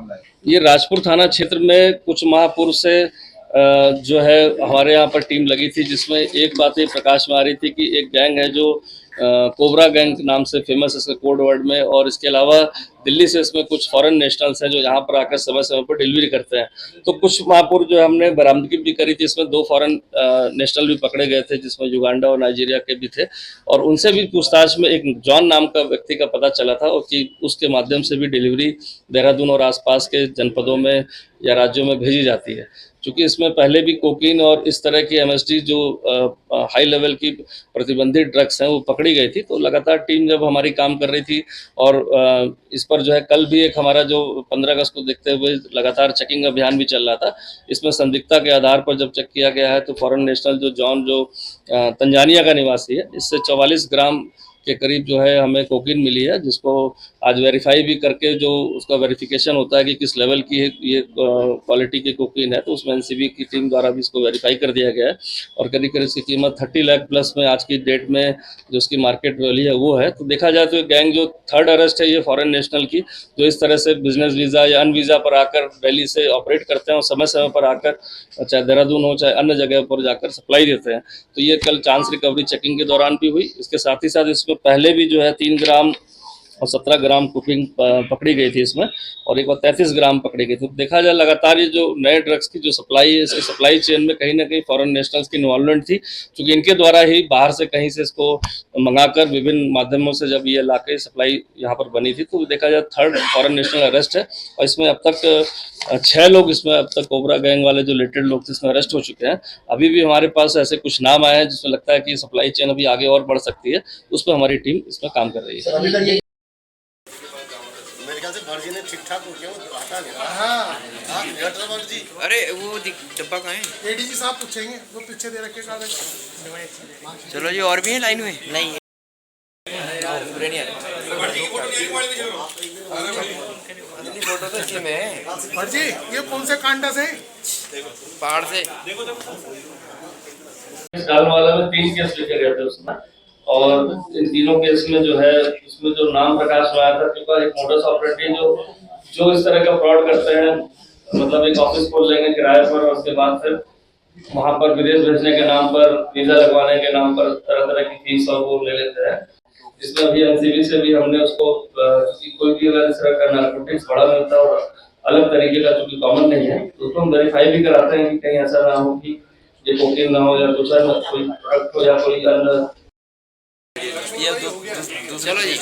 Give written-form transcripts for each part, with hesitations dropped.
मामला है? ये राजपुर थाना क्षेत्र में कुछ माह पूर्व से जो है हमारे यहाँ पर टीम लगी थी, जिसमें एक बात ये प्रकाश में आ रही थी कि एक गैंग है जो कोबरा गैंग नाम से फेमस है इसके कोड वर्ड में, और इसके अलावा दिल्ली से इसमें कुछ फॉरेन नेशनल्स हैं जो यहाँ पर आकर समय समय पर डिलीवरी करते हैं। तो कुछ माह पूर्व जो हमने बरामदगी भी करी थी, इसमें 2 फॉरेन नेशनल भी पकड़े गए थे, जिसमें युगांडा और नाइजीरिया के भी थे, और उनसे भी पूछताछ में एक जॉन नाम का व्यक्ति का पता चला था, और कि उसके माध्यम से भी डिलीवरी देहरादून और आसपास के जनपदों में या राज्यों में भेजी जाती है। चूँकि इसमें पहले भी कोकीन और इस तरह की एमएसडी जो हाई लेवल की प्रतिबंधित ड्रग्स हैं वो पकड़ी गई थी, तो लगातार टीम जब हमारी काम कर रही थी, और इस पर जो है कल भी एक हमारा जो 15 अगस्त को देखते हुए लगातार चेकिंग अभियान भी चल रहा था। इसमें संदिग्धता के आधार पर जब चेक किया गया है तो फॉरेन नेशनल जो जॉन जो तंजानिया का निवासी है, इससे 44 ग्राम के करीब जो है हमें कोकीन मिली है, जिसको आज वेरीफाई भी करके जो उसका वेरिफिकेशन होता है कि किस लेवल की है ये क्वालिटी की कोकीन है, तो उसमें एनसीबी की टीम द्वारा भी इसको वेरीफाई कर दिया गया है, और करीब करीब इसकी कीमत 30 लाख प्लस में आज की डेट में जो उसकी मार्केट वैल्यू है वो है। तो देखा जाए तो ये गैंग जो थर्ड अरेस्ट है ये फॉरेन नेशनल की, जो इस तरह से बिजनेस वीज़ा या अन वीज़ा पर आकर दिल्ली से ऑपरेट करते हैं और समय समय पर आकर चाहे देहरादून हो चाहे अन्य जगह पर जाकर सप्लाई देते हैं। तो ये कल चांस रिकवरी चेकिंग के दौरान भी हुई। इसके साथ ही साथ इसमें पहले भी जो है 3 ग्राम और 17 ग्राम कुकिंग पकड़ी गई थी इसमें, और एक बार 33 ग्राम पकड़ी गई थी। तो देखा जाए लगातार ये जो नए ड्रग्स की जो सप्लाई है, इसकी सप्लाई चेन में कहीं ना कहीं फॉरेन नेशनल्स की इन्वॉल्वमेंट थी, क्योंकि इनके द्वारा ही बाहर से कहीं से इसको मंगाकर विभिन्न माध्यमों से जब ये लाके सप्लाई यहाँ पर बनी थी, तो देखा जाए थर्ड फॉरेन नेशनल अरेस्ट है। और इसमें अब तक 6 लोग इसमें अब तक कोबरा गैंग वाले जो रिलेटेड लोग थे इसमें अरेस्ट हो चुके हैं। अभी भी हमारे पास ऐसे कुछ नाम आए हैं जिसमें लगता है कि सप्लाई चेन अभी आगे और बढ़ सकती है, उस पर हमारी टीम इसमें काम कर रही है। मेरे ख्याल से फर्जी ने ठीक ठाक हो गया, वो आता नहीं रहा। हाँ फर्जी। अरे वो डब्बा कहाँ है? एडीजी साहब पूछेंगे, वो पीछे दे रखे कागज। चलो जी, और भी है लाइन में? नहीं पूरे नहीं आ रहे। फोटो तो इसी में है। फर्जी ये कौन से कांडा से? पहाड़ से। इस डालवाला में 3 केस लिखे गए थे उसमें, और इन तीनों केस में जो है उसमें जो नाम प्रकाश में आया था, क्योंकि एक मोडस ऑपरेंडी जो इस तरह का फ्रॉड करते हैं, मतलब एक ऑफिस खोल लेंगे किराए पर और उसके बाद फिर वहां पर विदेश भेजने के नाम पर, वीजा लगवाने के नाम पर तरह तरह की फीस और वो ले लेते हैं। इसमें अभी एनसीबी से भी हमने उसको कोई भी अगर इस तरह का नारकोटिक्स बड़ा मिलता है और अलग तरीके का चूंकि कॉमन नहीं है, तो उसको हम वेरीफाई भी कराते हैं कि कहीं ऐसा ना हो कि ये कोकीन ना हो या कुछ कोई प्रोडक्ट हो या कोई अन्य। चलो जी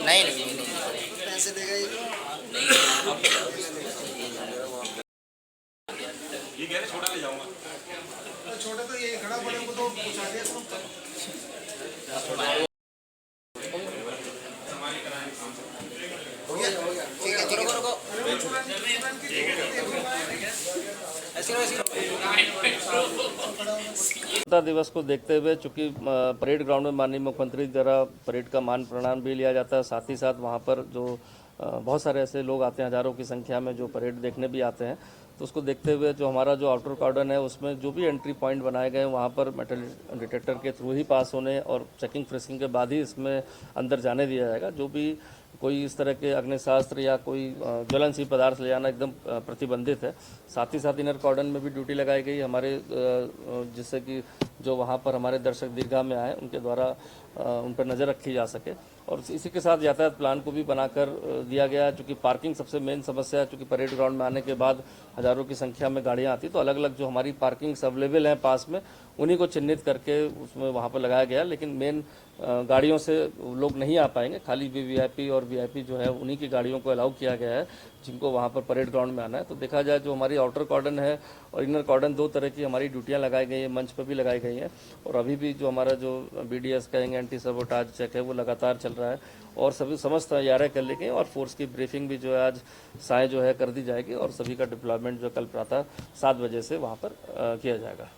नहीं पैसे देगा ये? ये कह रहे छोटा ले जाऊंगा। छोटा तो ये खड़ा बड़े को तो पूछा दिया सब। हो गया ठीक है, रुको स्वतंत्रता दिवस को देखते हुए चूंकि परेड ग्राउंड में माननीय मुख्यमंत्री द्वारा परेड का मान प्रणाम भी लिया जाता है, साथ ही साथ वहाँ पर जो बहुत सारे ऐसे लोग आते हैं हज़ारों की संख्या में जो परेड देखने भी आते हैं, तो उसको देखते हुए जो हमारा जो आउटर कॉर्डन है उसमें जो भी एंट्री पॉइंट बनाए गए हैं वहाँ पर मेटल डिटेक्टर के थ्रू ही पास होने और चेकिंग फ्रेसिंग के बाद ही इसमें अंदर जाने दिया जाएगा। जो भी कोई इस तरह के अग्निशास्त्र या कोई ज्वलनशील पदार्थ ले जाना एकदम प्रतिबंधित है। साथ ही साथ इनर कॉर्डन में भी ड्यूटी लगाई गई हमारे, जिससे कि जो वहाँ पर हमारे दर्शक दीर्घा में आए उनके द्वारा उन पर नज़र रखी जा सके, और इसी के साथ यातायात प्लान को भी बनाकर दिया गया है। चूँकि पार्किंग सबसे मेन समस्या है, चूँकि परेड ग्राउंड में आने के बाद हज़ारों की संख्या में गाड़ियाँ आती, तो अलग अलग जो हमारी पार्किंग्स अवेलेबल हैं पास में उन्हीं को चिन्हित करके उसमें वहाँ पर लगाया गया। लेकिन मेन गाड़ियों से लोग नहीं आ पाएंगे, खाली वीवीआईपी और वीआईपी जो है उन्हीं की गाड़ियों को अलाउ किया गया है जिनको वहाँ पर परेड ग्राउंड में आना है। तो देखा जाए जो हमारी आउटर कॉर्डन है और इनर कॉर्डन, 2 तरह की हमारी ड्यूटियाँ लगाई गई हैं, मंच पर भी लगाई गई हैं, और अभी भी जो हमारा जो BDS कहेंगे एंटी सबोटाज चेक है वो लगातार चल रहा है, और सभी समस्त तैयारियाँ कर ली गई और फोर्स की ब्रीफिंग भी जो है आज साय जो है कर दी जाएगी, और सभी का डिप्लॉयमेंट जो कल प्रातः 7 बजे से वहाँ पर किया जाएगा।